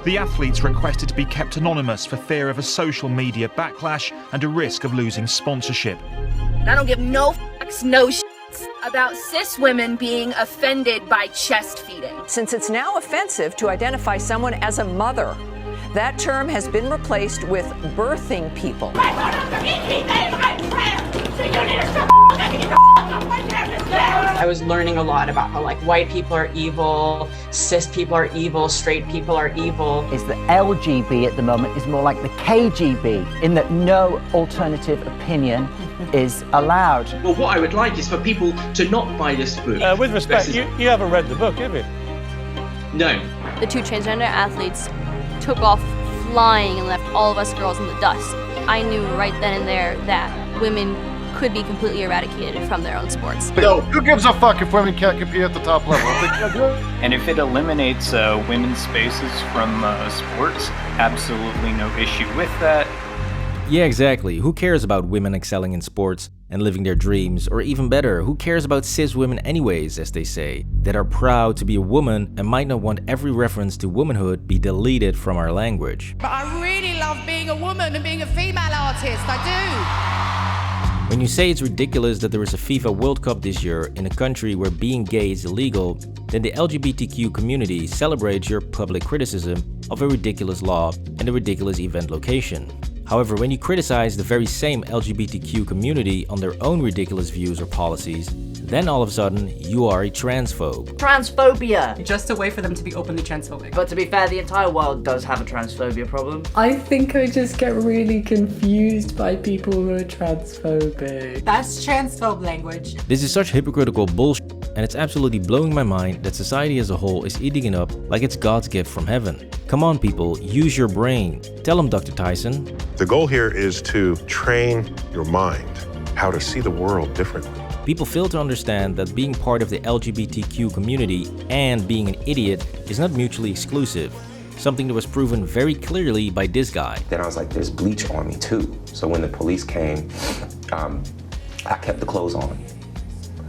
The athletes requested to be kept anonymous for fear of a social media backlash and a risk of losing sponsorship. I don't give no fucks, no shits about cis women being offended by chest feeding. Since it's now offensive to identify someone as a mother, that term has been replaced with birthing people. I was learning a lot about how white people are evil, cis people are evil, straight people are evil. Is the LGB at the moment is more like the KGB, in that no alternative opinion is allowed. Well, what I would like is for people to not buy this book. With respect, you haven't read the book, have you? No. The two transgender athletes took off flying and left all of us girls in the dust. I knew right then and there that women could be completely eradicated from their own sports. Yo, who gives a fuck if women can't compete at the top level? And if it eliminates women's spaces from sports, absolutely no issue with that. Yeah, exactly. Who cares about women excelling in sports and living their dreams? Or even better, who cares about cis women anyways, as they say, that are proud to be a woman and might not want every reference to womanhood be deleted from our language? But I really love being a woman and being a female artist, I do. When you say it's ridiculous that there is a FIFA World Cup this year in a country where being gay is illegal, then the LGBTQ community celebrates your public criticism of a ridiculous law and a ridiculous event location. However, when you criticize the very same LGBTQ community on their own ridiculous views or policies, then all of a sudden, you are a transphobe. Transphobia! Just a way for them to be openly transphobic. But to be fair, the entire world does have a transphobia problem. I think I just get really confused by people who are transphobic. That's transphobe language. This is such hypocritical bullshit, and it's absolutely blowing my mind that society as a whole is eating it up like it's God's gift from heaven. Come on people, use your brain. Tell them, Dr. Tyson. The goal here is to train your mind how to see the world differently. People fail to understand that being part of the LGBTQ community and being an idiot is not mutually exclusive. Something that was proven very clearly by this guy. Then I was like, there's bleach on me too. So when the police came, I kept the clothes on.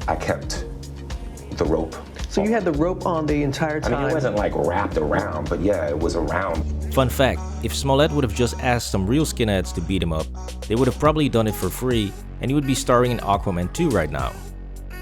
I kept the rope. So you had the rope on the entire time? I mean, it wasn't like wrapped around, but yeah, it was around. Fun fact, if Smollett would have just asked some real skinheads to beat him up, they would have probably done it for free and he would be starring in Aquaman 2 right now.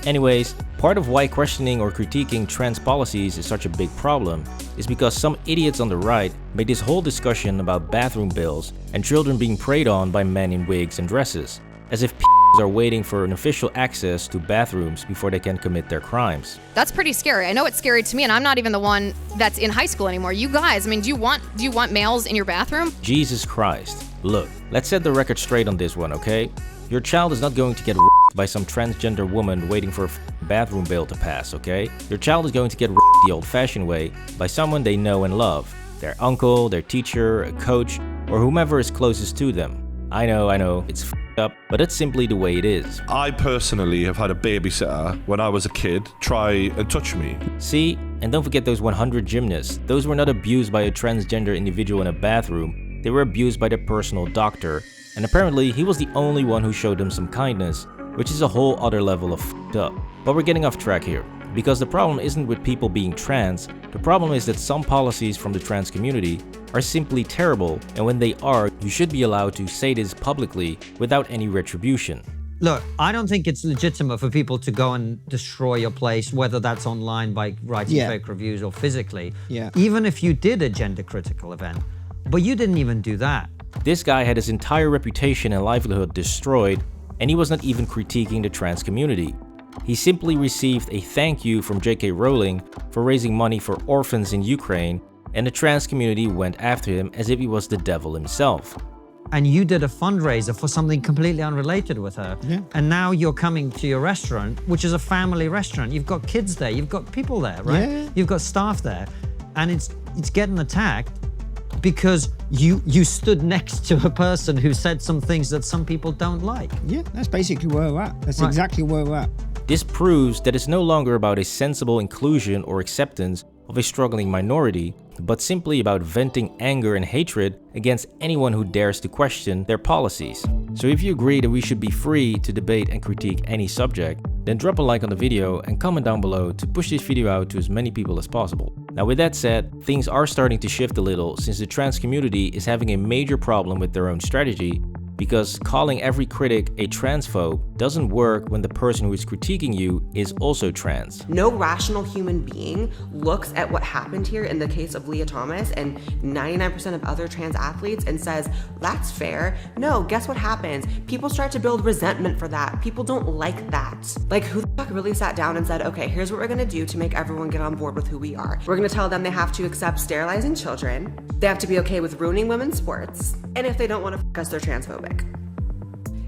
Anyways, part of why questioning or critiquing trans policies is such a big problem is because some idiots on the right made this whole discussion about bathroom bills and children being preyed on by men in wigs and dresses, as if are waiting for an official access to bathrooms before they can commit their crimes. That's pretty scary. I know it's scary to me, and I'm not even the one that's in high school anymore. You guys, I mean, do you want males in your bathroom? Jesus Christ. Look, let's set the record straight on this one, okay? Your child is not going to get by some transgender woman waiting for a bathroom bill to pass, okay? Your child is going to get the old-fashioned way by someone they know and love. Their uncle, their teacher, a coach, or whomever is closest to them. I know, it's up, but it's simply the way it is. I personally have had a babysitter when I was a kid try and touch me. See, and don't forget those 100 gymnasts. Those were not abused by a transgender individual in a bathroom, they were abused by their personal doctor, and apparently he was the only one who showed them some kindness, which is a whole other level of up. But we're getting off track here, because the problem isn't with people being trans, the problem is that some policies from the trans community are simply terrible, and when they are, you should be allowed to say this publicly without any retribution. Look, I don't think it's legitimate for people to go and destroy your place, whether that's online by writing fake reviews or physically. Even if you did a gender critical event, but you didn't even do that. This guy had his entire reputation and livelihood destroyed, and he was not even critiquing the trans community. He simply received a thank you from J.K. Rowling for raising money for orphans in Ukraine, and the trans community went after him as if he was the devil himself. And you did a fundraiser for something completely unrelated with her. And now you're coming to your restaurant, which is a family restaurant. You've got kids there, you've got people there, right? You've got staff there, and it's getting attacked because you stood next to a person who said some things that some people don't like. Yeah, that's basically where we're at. That's exactly where we're at. This proves that it's no longer about a sensible inclusion or acceptance of a struggling minority, but simply about venting anger and hatred against anyone who dares to question their policies. So if you agree that we should be free to debate and critique any subject, then drop a like on the video and comment down below to push this video out to as many people as possible. Now with that said, things are starting to shift a little since the trans community is having a major problem with their own strategy, because calling every critic a transphobe doesn't work when the person who is critiquing you is also trans. No rational human being looks at what happened here in the case of Leah Thomas and 99% of other trans athletes and says, that's fair. No, guess what happens? People start to build resentment for that. People don't like that. Like, who the fuck really sat down and said, okay, here's what we're gonna do to make everyone get on board with who we are. We're gonna tell them they have to accept sterilizing children. They have to be okay with ruining women's sports. And if they don't wanna fuck us, they're transphobic.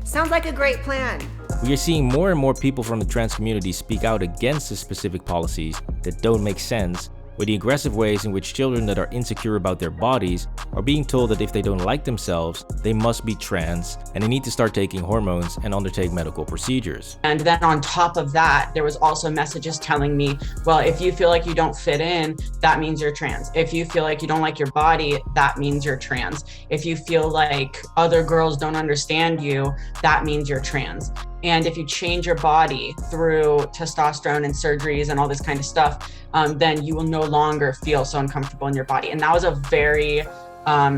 Sounds like a great plan. We are seeing more and more people from the trans community speak out against the specific policies that don't make sense, with the aggressive ways in which children that are insecure about their bodies are being told that if they don't like themselves, they must be trans and they need to start taking hormones and undertake medical procedures. And then on top of that, there was also messages telling me, well, if you feel like you don't fit in, that means you're trans. If you feel like you don't like your body, that means you're trans. If you feel like other girls don't understand you, that means you're trans. And if you change your body through testosterone and surgeries and all this kind of stuff, then you will no longer feel so uncomfortable in your body. And that was a very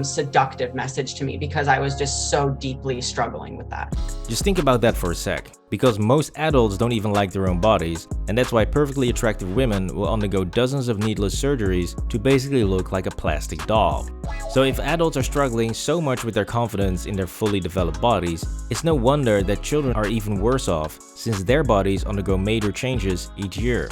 seductive message to me because I was just so deeply struggling with that. Just think about that for a sec, because most adults don't even like their own bodies, and that's why perfectly attractive women will undergo dozens of needless surgeries to basically look like a plastic doll. So if adults are struggling so much with their confidence in their fully developed bodies, it's no wonder that children are even worse off, since their bodies undergo major changes each year.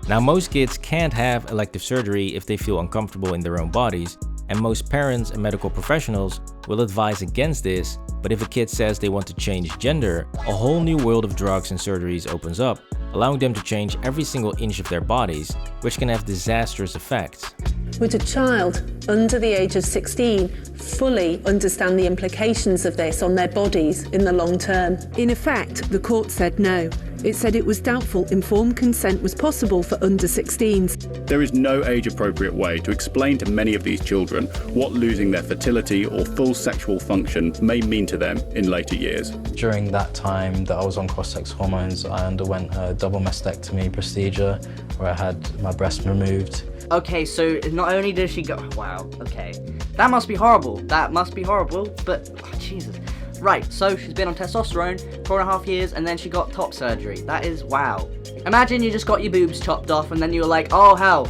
Now most kids can't have elective surgery if they feel uncomfortable in their own bodies, and most parents and medical professionals will advise against this, but if a kid says they want to change gender, a whole new world of drugs and surgeries opens up, allowing them to change every single inch of their bodies, which can have disastrous effects. Would a child under the age of 16 fully understand the implications of this on their bodies in the long term? In effect, the court said no. It said it was doubtful informed consent was possible for under 16s. There is no age-appropriate way to explain to many of these children what losing their fertility or full sexual function may mean to them in later years. During that time that I was on cross-sex hormones, I underwent a double mastectomy procedure where I had my breast removed. Okay, so not only did she go, wow, okay, that must be horrible, but, oh, Jesus. Right, so she's been on testosterone 4.5 years and then she got top surgery. That is, wow. Imagine you just got your boobs chopped off and then you were like, oh hell,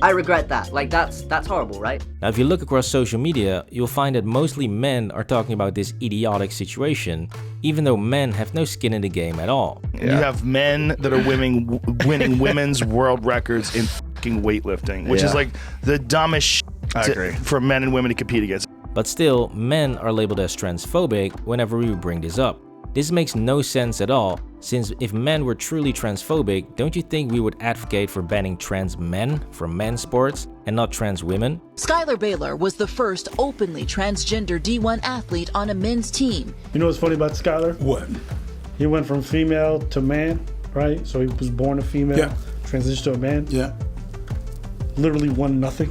I regret that. Like, that's horrible, right? Now if you look across social media, you'll find that mostly men are talking about this idiotic situation, even though men have no skin in the game at all. You have men that are winning women's world records in fucking weightlifting, which is like the dumbest shit for men and women to compete against. But still, men are labeled as transphobic whenever we bring this up. This makes no sense at all, since if men were truly transphobic, don't you think we would advocate for banning trans men from men's sports and not trans women? Skylar Baylor was the first openly transgender D1 athlete on a men's team. You know what's funny about Skylar? What? He went from female to man, right? So he was born a female, transitioned to a man. Yeah. Literally won nothing.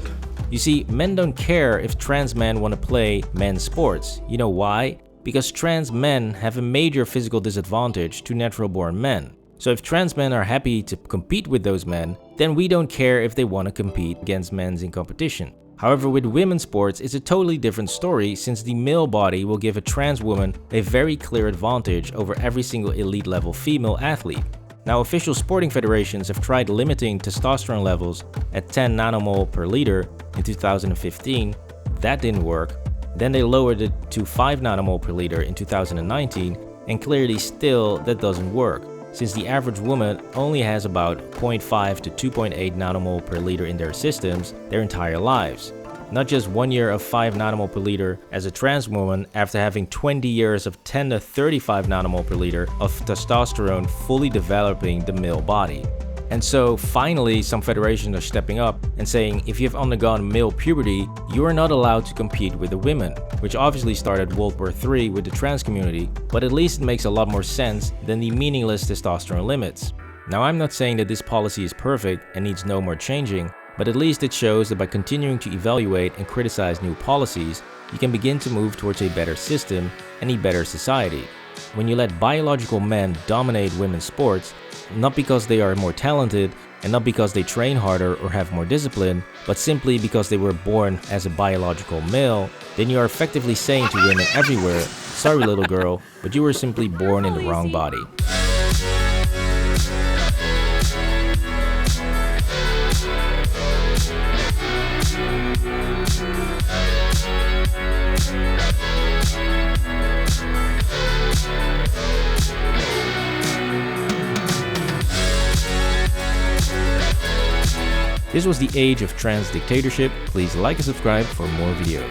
You see, men don't care if trans men want to play men's sports. You know why? Because trans men have a major physical disadvantage to natural-born men. So if trans men are happy to compete with those men, then we don't care if they want to compete against men in competition. However, with women's sports, it's a totally different story, since the male body will give a trans woman a very clear advantage over every single elite-level female athlete. Now, official sporting federations have tried limiting testosterone levels at 10 nanomole per liter in 2015. That didn't work. Then they lowered it to 5 nanomole per liter in 2019, and clearly still that doesn't work, since the average woman only has about 0.5 to 2.8 nanomole per liter in their systems their entire lives. Not just 1 year of 5 nanomole per liter as a trans woman after having 20 years of 10 to 35 nanomole per liter of testosterone fully developing the male body. And so finally some federations are stepping up and saying if you've undergone male puberty, you are not allowed to compete with the women, which obviously started World War III with the trans community, but at least it makes a lot more sense than the meaningless testosterone limits. Now I'm not saying that this policy is perfect and needs no more changing, but at least it shows that by continuing to evaluate and criticize new policies, you can begin to move towards a better system and a better society. When you let biological men dominate women's sports, not because they are more talented and not because they train harder or have more discipline, but simply because they were born as a biological male, then you are effectively saying to women everywhere, sorry little girl, but you were simply born in the wrong body. This was the Age of Trans Dictatorship. Please like and subscribe for more videos.